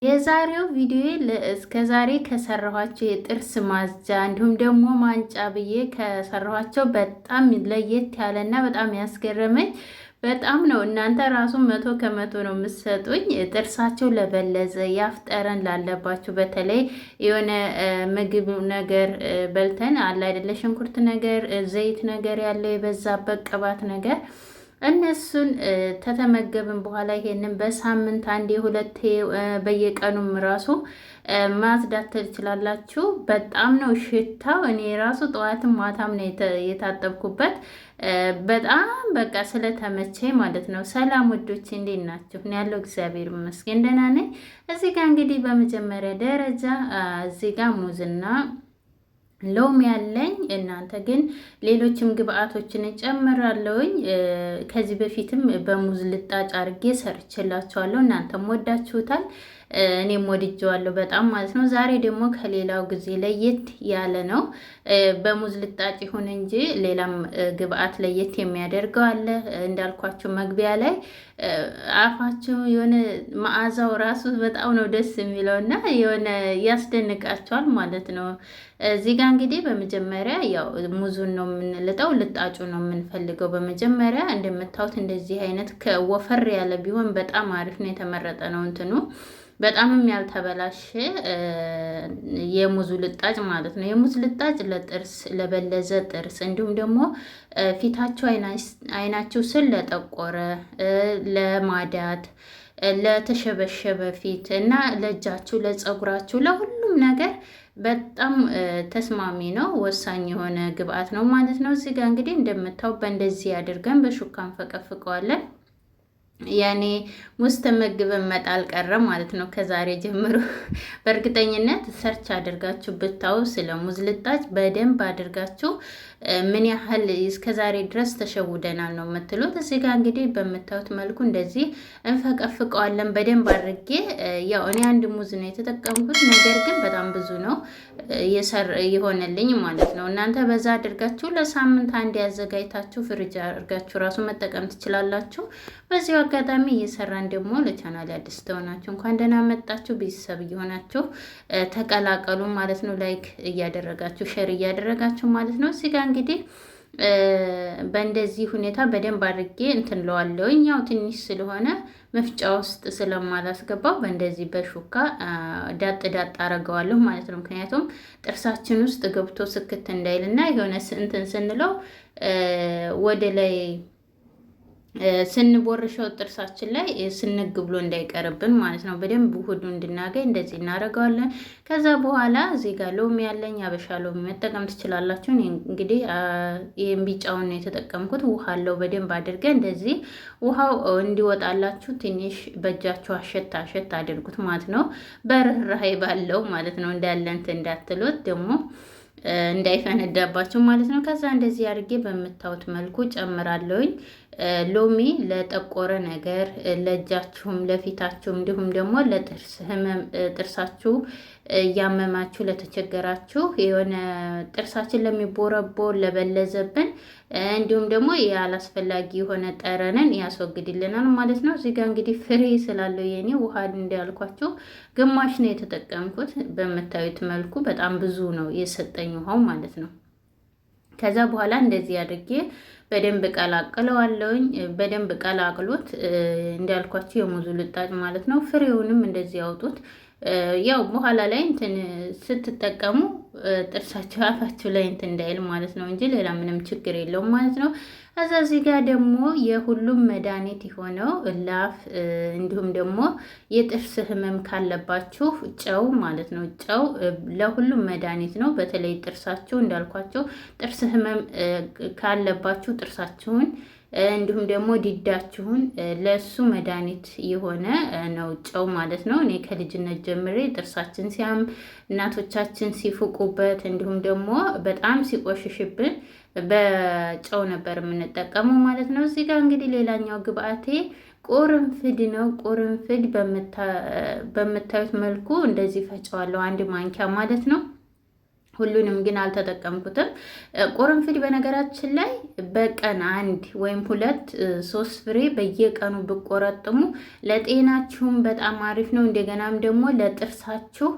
የዛሬው ቪዲዮ እስከዛሬ ከሰራኋቸው የጥርስ ማጽጃ እንዲሁም ደግሞ ማንጫ ብዬ ከሰራኋቸው በጣም ለየት ያለና በጣም ያስገረመኝ በጣም ነው። እናንተ ራሱ 100 ከ100 ነው የምትሰጡኝ። ጥርሳቸው ለበለዘ ያፍጠረን ላለባችሁ በተለይ የሆነ ምግብ ነገር በልተን አለ አይደለ ሽንኩርት ነገር ዘይት ነገር ያለው የበዛበት ቅባት ነገር እነሱን ተተመገብን በኋላ ይሄንን በሳምንት አንዴ ሁለቴ በየቀኑም ራሱ ማጽዳት ትችላላችሁ። በጣም ነው ሽታው። እኔ ራሱ ጠዋትም ማታም ነው የታጠብኩበት። በጣም በቃ ስለተመቸኝ ማለት ነው። ሰላም ውዶች እንዴት ናችሁ? እኔ ያለው እግዚአብሔር ይመስገን ደህና ነኝ። እዚህ ጋር እንግዲህ በመጀመሪያ ደረጃ እዚህ ጋር ሙዝና ሎሚ ያለኝ። እናንተ ግን ሌሎችም ግብአቶችን እጨምራለሁኝ። ከዚህ በፊትም በሙዝ ልጣጭ አድርጌ ሰርችላችኋለሁ። እናንተም ወዳችሁታል፣ እኔም ወድጀዋለሁ በጣም ማለት ነው። ዛሬ ደግሞ ከሌላው ጊዜ ለየት ያለ ነው። በሙዝ ልጣጭ ይሁን እንጂ ሌላም ግብአት ለየት የሚያደርገው አለ። እንዳልኳችሁ መግቢያ ላይ አፋችሁ የሆነ መዓዛው ራሱ በጣም ነው ደስ የሚለው እና የሆነ ያስደንቃቸዋል ማለት ነው። እዚህ ጋር እንግዲህ በመጀመሪያ ያው ሙዙን ነው የምንልጠው፣ ልጣጩ ነው የምንፈልገው። በመጀመሪያ እንደምታዩት እንደዚህ አይነት ከወፈር ያለ ቢሆን በጣም አሪፍ ነው፣ የተመረጠ ነው እንትኑ በጣምም ያልተበላሸ የሙዙ ልጣጭ ማለት ነው። የሙዝ ልጣጭ ለጥርስ ለበለዘ ጥርስ እንዲሁም ደግሞ ፊታቸው አይናቸው ስል ለጠቆረ፣ ለማዳት፣ ለተሸበሸበ ፊት እና ለእጃችሁ፣ ለፀጉራችሁ፣ ለሁሉም ነገር በጣም ተስማሚ ነው። ወሳኝ የሆነ ግብአት ነው ማለት ነው። እዚህ ጋር እንግዲህ እንደምታው በእንደዚህ አድርገን በሹካ እንፈቀፍቀዋለን። ያኔ ሙዝ ተመግበን መጣል ቀረ ማለት ነው። ከዛሬ ጀምሮ በእርግጠኝነት ሰርች አድርጋችሁ ብታዩ ስለ ሙዝ ልጣጭ በደንብ አድርጋችሁ ምን ያህል እስከዛሬ ድረስ ተሸውደናል ነው የምትሉት። እዚህ ጋር እንግዲህ በምታዩት መልኩ እንደዚህ እንፈቀፍቀዋለን በደንብ አድርጌ። ያው እኔ አንድ ሙዝ ነው የተጠቀምኩት፣ ነገር ግን በጣም ብዙ ነው የሆነልኝ ማለት ነው። እናንተ በዛ አድርጋችሁ ለሳምንት አንድ ያዘጋጅታችሁ ፍሪጅ አድርጋችሁ ራሱ መጠቀም ትችላላችሁ። በዚሁ አጋጣሚ እየሰራን ደግሞ ለቻናል አዲስ ተሆናችሁ እንኳን ደህና መጣችሁ፣ ቤተሰብ እየሆናችሁ ተቀላቀሉ ማለት ነው። ላይክ እያደረጋችሁ ሼር እያደረጋችሁ ማለት ነው። እዚህ ጋር እንግዲህ በእንደዚህ ሁኔታ በደንብ አድርጌ እንትን ለዋለሁኝ። ያው ትንሽ ስለሆነ መፍጫ ውስጥ ስለማላስገባው በእንደዚህ በሹካ ዳጥ ዳጥ አረገዋለሁ ማለት ነው። ምክንያቱም ጥርሳችን ውስጥ ገብቶ ስክት እንዳይልና የሆነ እንትን ስንለው ወደ ላይ ስንቦርሸው ጥርሳችን ላይ ስንግ ብሎ እንዳይቀርብን ማለት ነው። በደንብ ውህዱ እንድናገኝ እንደዚህ እናደርገዋለን። ከዛ በኋላ እዚህ ጋር ሎሚ ያለኝ አበሻ ሎሚ መጠቀም ትችላላችሁ። እንግዲህ ይህን ቢጫውን ነው የተጠቀምኩት። ውሃ አለው በደንብ አድርገን እንደዚህ ውሃው እንዲወጣላችሁ ትንሽ በእጃችሁ አሸት አሸት አድርጉት ማለት ነው። በርህራሄ ባለው ማለት ነው። እንዳለንት እንዳትሉት ደግሞ እንዳይፈነዳባችሁ ማለት ነው። ከዛ እንደዚህ አድርጌ በምታዩት መልኩ ጨምራለሁኝ። ሎሚ ለጠቆረ ነገር ለእጃችሁም ለፊታችሁም እንዲሁም ደግሞ ለጥርስ ህመም ጥርሳችሁ እያመማችሁ ለተቸገራችሁ የሆነ ጥርሳችን ለሚቦረቦር ለበለዘብን እንዲሁም ደግሞ ያላስፈላጊ የሆነ ጠረንን ያስወግድልናል ማለት ነው። እዚህ ጋር እንግዲህ ፍሬ ስላለው የኔ ውሃ እንዳልኳችሁ ግማሽ ነው የተጠቀምኩት። በምታዩት መልኩ በጣም ብዙ ነው የሰጠኝ ውሃው ማለት ነው። ከዛ በኋላ እንደዚህ አድርጌ በደንብ ቀላቅለዋለሁኝ። በደንብ ቀላቅሎት እንዳልኳችሁ የሙዙ ልጣጭ ማለት ነው። ፍሬውንም እንደዚህ ያውጡት። ያው በኋላ ላይ እንትን ስትጠቀሙ ጥርሳችሁ አፋችሁ ላይ እንትን እንዳይል ማለት ነው እንጂ ሌላ ምንም ችግር የለውም ማለት ነው። ከዛ እዚህ ጋር ደግሞ የሁሉም መድኃኒት የሆነው ላፍ እንዲሁም ደግሞ የጥርስ ህመም ካለባችሁ ጨው ማለት ነው። ጨው ለሁሉም መድኃኒት ነው። በተለይ ጥርሳችሁ እንዳልኳቸው ጥርስ ህመም ካለባችሁ ጥርሳችሁን እንዲሁም ደግሞ ዲዳችሁን ለሱ መድኃኒት የሆነ ነው ጨው ማለት ነው። እኔ ከልጅነት ጀምሬ ጥርሳችን ሲያም እናቶቻችን ሲፉቁበት እንዲሁም ደግሞ በጣም ሲቆሽሽብን በጨው ነበር የምንጠቀመው ማለት ነው። እዚህ ጋር እንግዲህ ሌላኛው ግብአቴ ቁርንፍድ ነው። ቁርንፍድ በምታዩት መልኩ እንደዚህ ፈጨዋለሁ፣ አንድ ማንኪያ ማለት ነው። ሁሉንም ግን አልተጠቀምኩትም። ቁርንፍድ በነገራችን ላይ በቀን 1 ወይም 2 3 ፍሬ በየቀኑ ብቆረጥሙ ለጤናችሁም በጣም አሪፍ ነው። እንደገናም ደግሞ ለጥርሳችሁ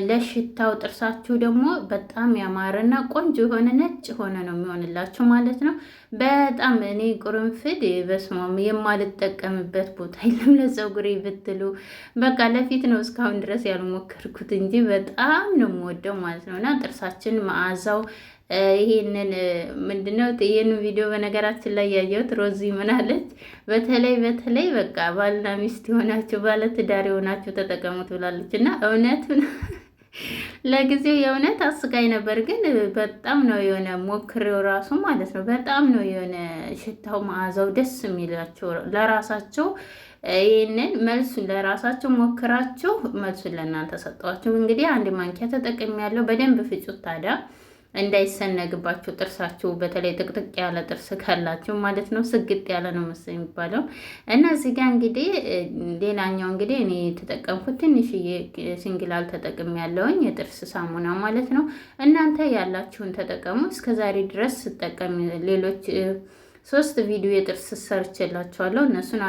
ለሽታው ጥርሳችሁ ደግሞ በጣም ያማረና ቆንጆ የሆነ ነጭ ሆነ ነው የሚሆንላችሁ ማለት ነው። በጣም እኔ ቁርንፍድ በስማም የማልጠቀምበት ቦታ የለም። ለፀጉሬ ብትሉ በቃ ለፊት ነው እስካሁን ድረስ ያልሞከርኩት እንጂ በጣም ነው የምወደው ማለት ነው። እና ጥርሳችን መዓዛው ይሄንን ምንድነው? ይሄንን ቪዲዮ በነገራችን ላይ ያየሁት ሮዚ ምናለች፣ በተለይ በቃ ባልና ሚስት የሆናችሁ ባለትዳር የሆናችሁ ተጠቀሙት ብላለች። እና እውነት ለጊዜው የእውነት አስቃይ ነበር፣ ግን በጣም ነው የሆነ ሞክሬው ራሱ ማለት ነው። በጣም ነው የሆነ ሽታው መዓዛው ደስ የሚላቸው ለራሳቸው ይህንን መልሱን ለራሳቸው ሞክራችሁ መልሱን ለእናንተ ሰጠዋችሁ። እንግዲህ 1 ማንኪያ ተጠቅሜያለሁ። በደንብ ፍጩት ታዲያ እንዳይሰነግባችሁ ጥርሳችሁ፣ በተለይ ጥቅጥቅ ያለ ጥርስ ካላችሁ ማለት ነው። ስግጥ ያለ ነው መሰለኝ የሚባለው። እና እዚህ ጋር እንግዲህ ሌላኛው እንግዲህ እኔ የተጠቀምኩት ትንሽዬ ሲንግላል ተጠቅም ያለውኝ የጥርስ ሳሙና ማለት ነው። እናንተ ያላችሁን ተጠቀሙ። እስከዛሬ ድረስ ስጠቀም ሌሎች 3 ቪዲዮ የጥርስ ሰርቼላችኋለሁ። እነሱን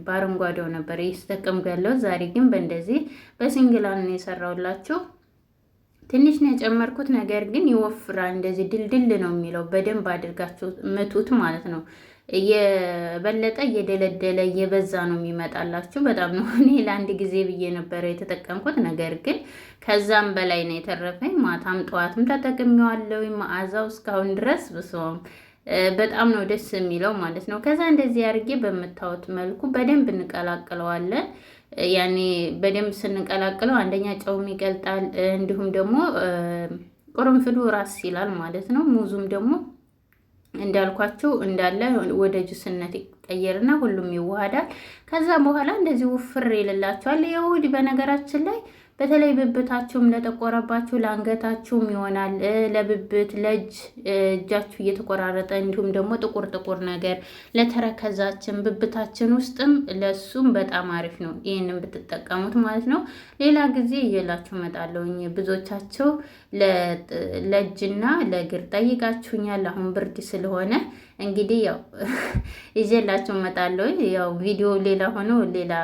በአረንጓዴው ነበር እየተጠቀምኩ ያለው። ዛሬ ግን በእንደዚህ በሲንግላል ነው የሰራሁላችሁ። ትንሽ ነው የጨመርኩት፣ ነገር ግን ይወፍራል። እንደዚህ ድልድል ነው የሚለው። በደንብ አድርጋችሁ ምቱት ማለት ነው። የበለጠ እየደለደለ እየበዛ ነው የሚመጣላችሁ። በጣም ነው። እኔ ለአንድ ጊዜ ብዬ ነበረ የተጠቀምኩት፣ ነገር ግን ከዛም በላይ ነው የተረፈኝ። ማታም ጠዋትም ተጠቅሜዋለሁ። መዓዛው እስካሁን ድረስ ብሶም በጣም ነው ደስ የሚለው ማለት ነው። ከዛ እንደዚህ አድርጌ በምታዩት መልኩ በደንብ እንቀላቅለዋለን። ያኔ በደንብ ስንቀላቅለው አንደኛ ጨውም ይቀልጣል፣ እንዲሁም ደግሞ ቁርንፍዱ ራስ ይላል ማለት ነው። ሙዙም ደግሞ እንዳልኳችሁ እንዳለ ወደ ጁስነት ይቀየርና ሁሉም ይዋሃዳል። ከዛ በኋላ እንደዚህ ውፍር ይልላችኋል። የውድ በነገራችን ላይ በተለይ ብብታችሁም ለጠቆረባችሁ ለአንገታችሁም ይሆናል። ለብብት ለእጅ እጃችሁ እየተቆራረጠ እንዲሁም ደግሞ ጥቁር ነገር ለተረከዛችን ብብታችን ውስጥም ለሱም በጣም አሪፍ ነው፣ ይህንን ብትጠቀሙት ማለት ነው። ሌላ ጊዜ እየላችሁ እመጣለሁኝ። ብዙዎቻችሁ ለእጅና ለእግር ጠይቃችሁኛል። አሁን ብርድ ስለሆነ እንግዲህ ያው ይዤላችሁ እመጣለሁ። ያው ቪዲዮ ሌላ ሆኖ ሌላ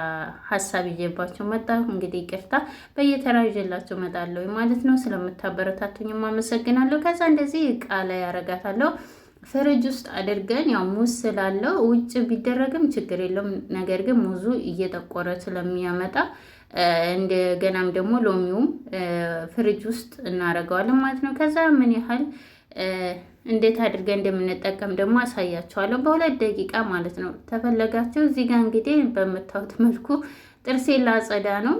ሀሳብ ይዤባችሁ መጣሁ። እንግዲህ ይቅርታ፣ በየተራ ይዤላችሁ እመጣለሁ ማለት ነው። ስለምታበረታቱኝ አመሰግናለሁ። ከዛ እንደዚህ እቃ ላይ ያረጋታለሁ። ፍሪጅ ውስጥ አድርገን ያው ሙዝ ስላለው ውጭ ቢደረግም ችግር የለውም። ነገር ግን ሙዙ እየጠቆረ ስለሚያመጣ እንደገናም ደግሞ ሎሚውም ፍሪጅ ውስጥ እናደርገዋለን ማለት ነው። ከዛ ምን ያህል እንዴት አድርገን እንደምንጠቀም ደግሞ አሳያችኋለሁ። በ2 ደቂቃ ማለት ነው። ተፈለጋችሁ እዚህ ጋር እንግዲህ በምታዩት መልኩ ጥርሴን ላጸዳ ነው።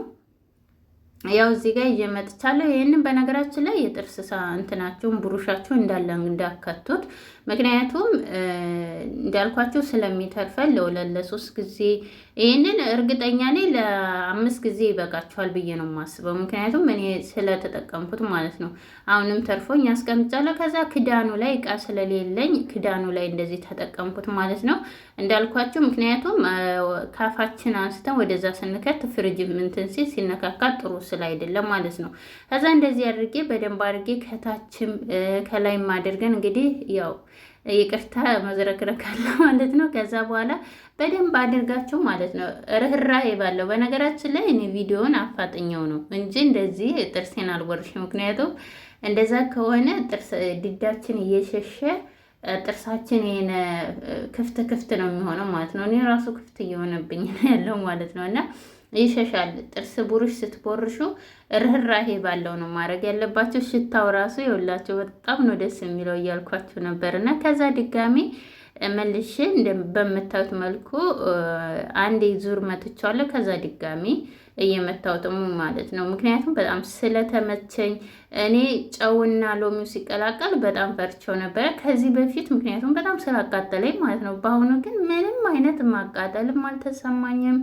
ያው እዚህ ጋር ይዤ መጥቻለሁ። ይሄንን በነገራችን ላይ የጥርስ እንትናችሁን ብሩሻችሁ እንዳለ እንዳከቱት፣ ምክንያቱም እንዳልኳችሁ ስለሚተርፈን ለ2 ለ3 ጊዜ ይሄንን እርግጠኛ ነኝ ለ5 ጊዜ ይበቃችኋል ብዬ ነው የማስበው። ምክንያቱም እኔ ስለተጠቀምኩት ማለት ነው። አሁንም ተርፎኝ አስቀምጫለሁ። ከዛ ክዳኑ ላይ እቃ ስለሌለኝ ክዳኑ ላይ እንደዚህ ተጠቀምኩት ማለት ነው። እንዳልኳችሁ ምክንያቱም ካፋችን አንስተን ወደዛ ስንከት ፍሪጅ ምንትን ሲል ሲነካካ ጥሩ ስለ አይደለም ማለት ነው። ከዛ እንደዚህ አድርጌ በደንብ አድርጌ ከታችም ከላይም አድርገን እንግዲህ ያው ይቅርታ መዝረክረክ አለ ማለት ነው። ከዛ በኋላ በደንብ አድርጋችሁ ማለት ነው ርህራሄ ባለው። በነገራችን ላይ እኔ ቪዲዮውን አፋጥኘው ነው እንጂ እንደዚህ ጥርሴን አልወርሽም። ምክንያቱም እንደዛ ከሆነ ጥርስ ድዳችን እየሸሸ ጥርሳችን ይሄን ክፍት ነው የሚሆነው ማለት ነው። እኔ ራሱ ክፍት እየሆነብኝ ያለው ማለት ነው። እና ይሸሻል። ጥርስ ብሩሽ ስትቦርሹ ርህራሄ ባለው ነው ማድረግ ያለባቸው። ሽታው ራሱ የውላቸው በጣም ነው ደስ የሚለው እያልኳችሁ ነበር። እና ከዛ ድጋሚ መልሼ በምታዩት መልኩ አንዴ ዙር መትቻለሁ። ከዛ ድጋሚ እየመታውጥሙ ማለት ነው። ምክንያቱም በጣም ስለተመቸኝ እኔ ጨውና ሎሚው ሲቀላቀል በጣም ፈርቸው ነበረ ከዚህ በፊት፣ ምክንያቱም በጣም ስላቃጠለኝ ማለት ነው። በአሁኑ ግን ምንም አይነት ማቃጠልም አልተሰማኝም።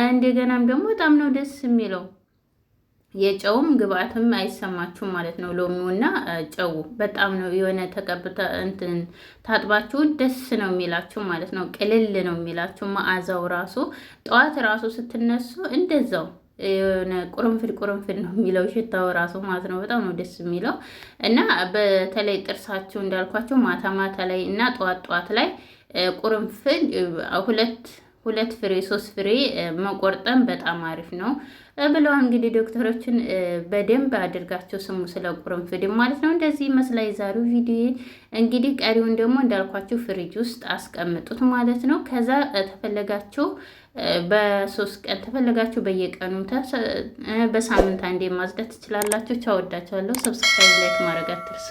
እንደገናም ደግሞ በጣም ነው ደስ የሚለው። የጨውም ግብአትም አይሰማችሁም ማለት ነው። ሎሚውና ጨው በጣም ነው የሆነ ተቀብተ እንትን ታጥባችሁ ደስ ነው የሚላችሁ ማለት ነው። ቅልል ነው የሚላችሁ። መዓዛው ራሱ ጠዋት ራሱ ስትነሱ እንደዛው የሆነ ቁርንፍድ ነው የሚለው ሽታው ራሱ ማለት ነው። በጣም ነው ደስ የሚለው እና በተለይ ጥርሳችሁ እንዳልኳቸው ማታ ማታ ላይ እና ጠዋት ጠዋት ላይ ቁርንፍድ ሁለት ፍሬ 3 ፍሬ መቆርጠም በጣም አሪፍ ነው ብለዋል። እንግዲህ ዶክተሮችን በደንብ አድርጋቸው ስሙ ስለ ቁርንፍድ ማለት ነው። እንደዚህ ይመስላል የዛሬው ቪዲዮ። እንግዲህ ቀሪውን ደግሞ እንዳልኳችሁ ፍሪጅ ውስጥ አስቀምጡት ማለት ነው። ከዛ ተፈለጋችሁ በ3 ቀን ተፈለጋችሁ በየቀኑ በሳምንት አንዴ ማጽዳት ትችላላችሁ። ቻው፣ ወዳችኋለሁ። ሰብስክራይብ ላይክ ማድረግ አትርሱ።